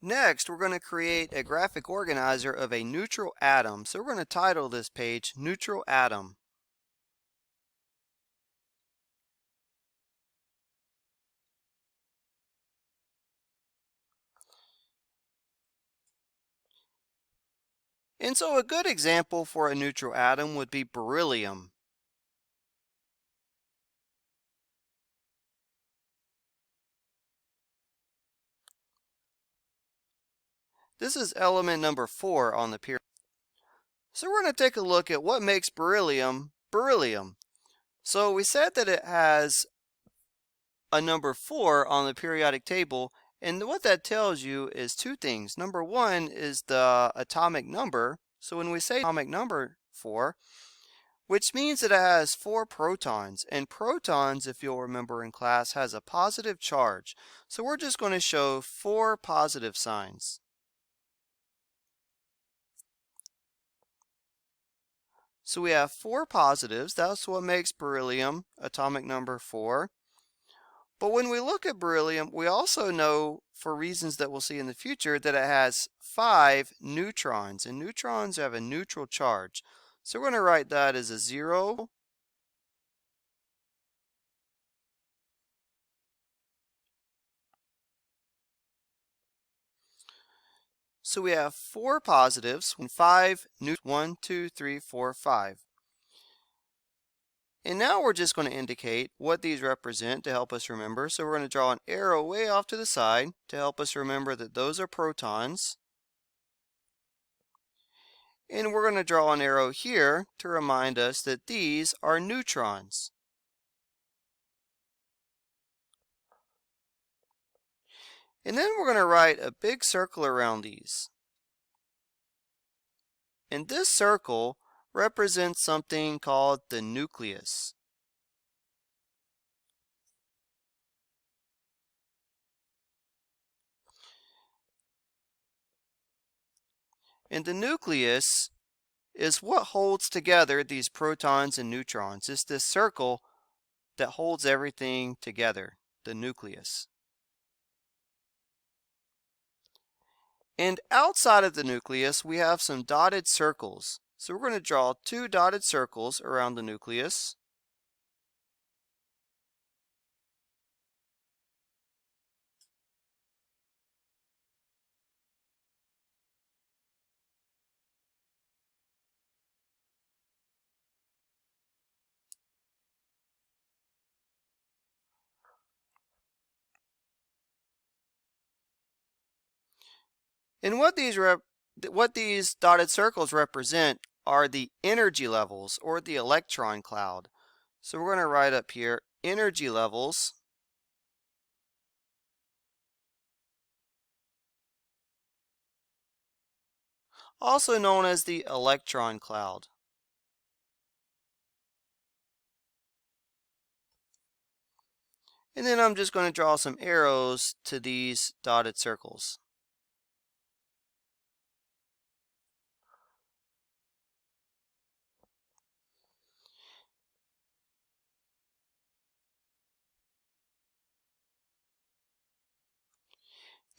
Next, we're going to create a graphic organizer of a neutral atom. So we're going to title this page Neutral Atom. And so a good example for a neutral atom would be beryllium. This is element number 4 on the periodic. So we're going to take a look at what makes beryllium beryllium. So we said that it has a number 4 on the periodic table, and what that tells you is two things. Number one is the atomic number. So when we say atomic number 4, which means that it has 4 protons, and protons, if you'll remember in class, has a positive charge. So we're just going to show 4 positive signs. So we have 4 positives. That's what makes beryllium atomic number 4. But when we look at beryllium, we also know, for reasons that we'll see in the future, that it has 5 neutrons, and neutrons have a neutral charge. So we're going to write that as a 0. So we have 4 positives and 5 neutrons. 1, 2, 3, 4, 5. And now we're just going to indicate what these represent to help us remember. So we're going to draw an arrow way off to the side to help us remember that those are protons. And we're going to draw an arrow here to remind us that these are neutrons. And then we're going to write a big circle around these. And this circle represents something called the nucleus. And the nucleus is what holds together these protons and neutrons. It's this circle that holds everything together, the nucleus. And outside of the nucleus, we have some dotted circles. So we're going to draw 2 dotted circles around the nucleus. And what these dotted circles represent are the energy levels, or the electron cloud. So we're going to write up here energy levels. Also known as the electron cloud. And then I'm just going to draw some arrows to these dotted circles.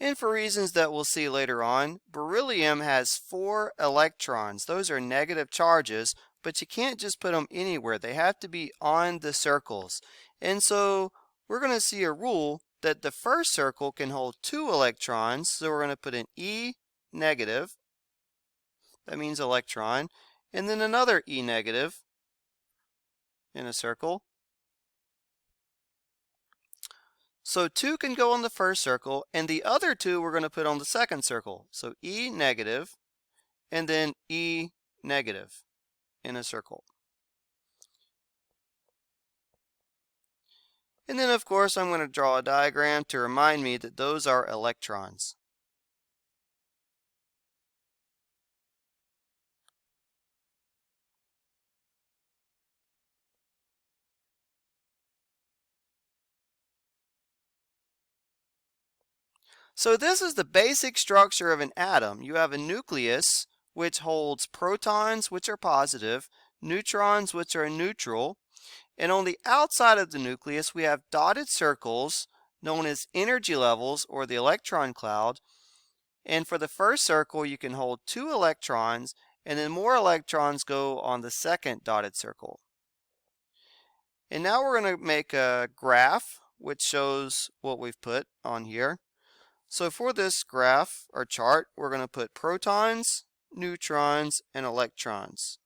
And for reasons that we'll see later on, beryllium has 4 electrons. Those are negative charges, but you can't just put them anywhere. They have to be on the circles. And so we're going to see a rule that the first circle can hold 2 electrons. So we're going to put an E negative. That means electron. And then another E negative in a circle. So 2 can go on the first circle, and the other 2 we're going to put on the second circle. So E negative, and then E negative in a circle. And then of course I'm going to draw a diagram to remind me that those are electrons. So this is the basic structure of an atom. You have a nucleus, which holds protons, which are positive, neutrons, which are neutral, and on the outside of the nucleus we have dotted circles known as energy levels, or the electron cloud, And for the first circle, you can hold 2 electrons, and then more electrons go on the second dotted circle. And now we're going to make a graph which shows what we've put on here. So for this graph or chart, we're going to put protons, neutrons, and electrons.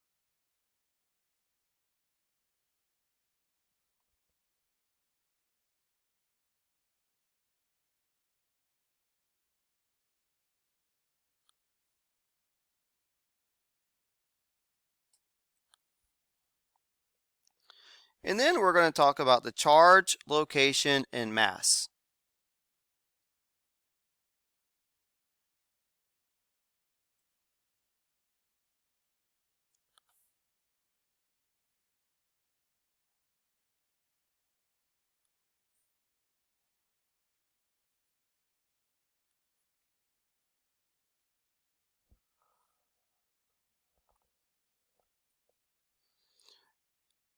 And then we're going to talk about the charge, location, and mass.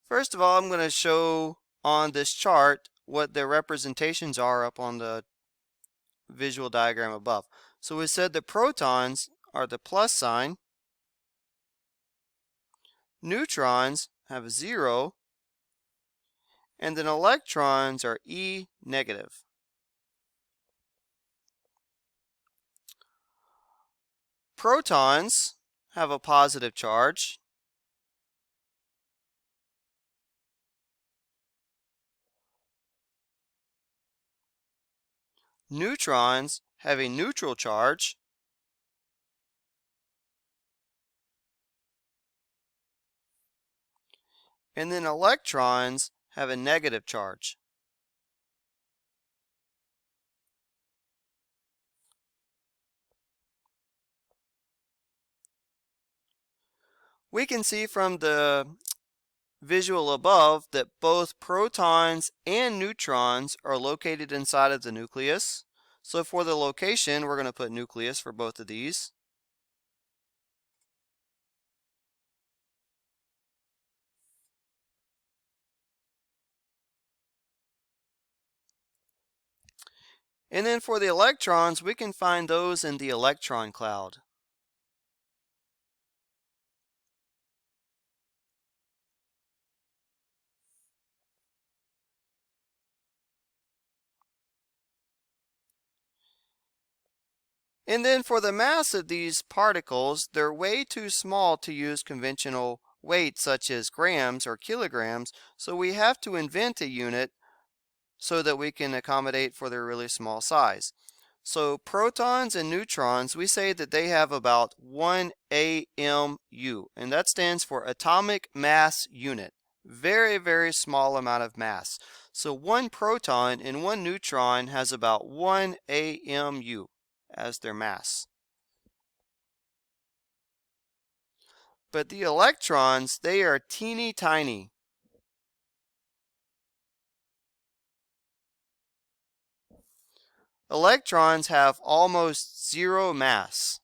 First of all, I'm going to show on this chart what the representations are up on the visual diagram above. So we said the protons are the plus sign, neutrons have a 0, and then electrons are E negative. Protons have a positive charge. Neutrons have a neutral charge. And then electrons have a negative charge. We can see from the visual above that both protons and neutrons are located inside of the nucleus. So for the location, we're going to put nucleus for both of these. And then for the electrons, we can find those in the electron cloud. And then for the mass of these particles, they're way too small to use conventional weights such as grams or kilograms, so we have to invent a unit so that we can accommodate for their really small size. So protons and neutrons, we say that they have about 1 AMU, and that stands for atomic mass unit. Very, very small amount of mass. So one proton and one neutron has about 1 AMU as their mass. But the electrons, they are teeny tiny. Electrons have almost 0 mass.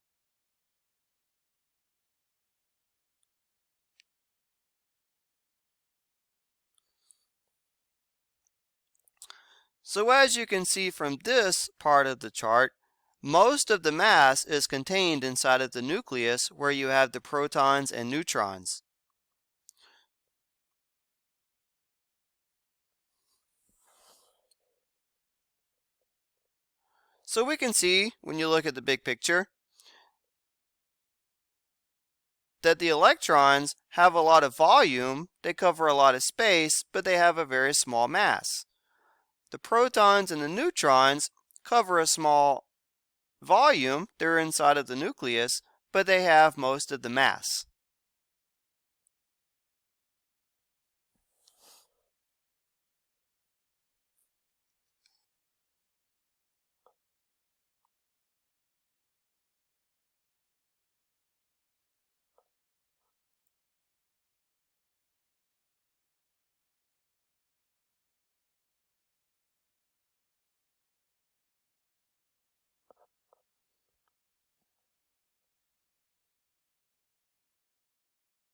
So as you can see from this part of the chart, most of the mass is contained inside of the nucleus where you have the protons and neutrons. So we can see, when you look at the big picture, that the electrons have a lot of volume, they cover a lot of space, but they have a very small mass. The protons and the neutrons cover a small volume, they're inside of the nucleus, but they have most of the mass.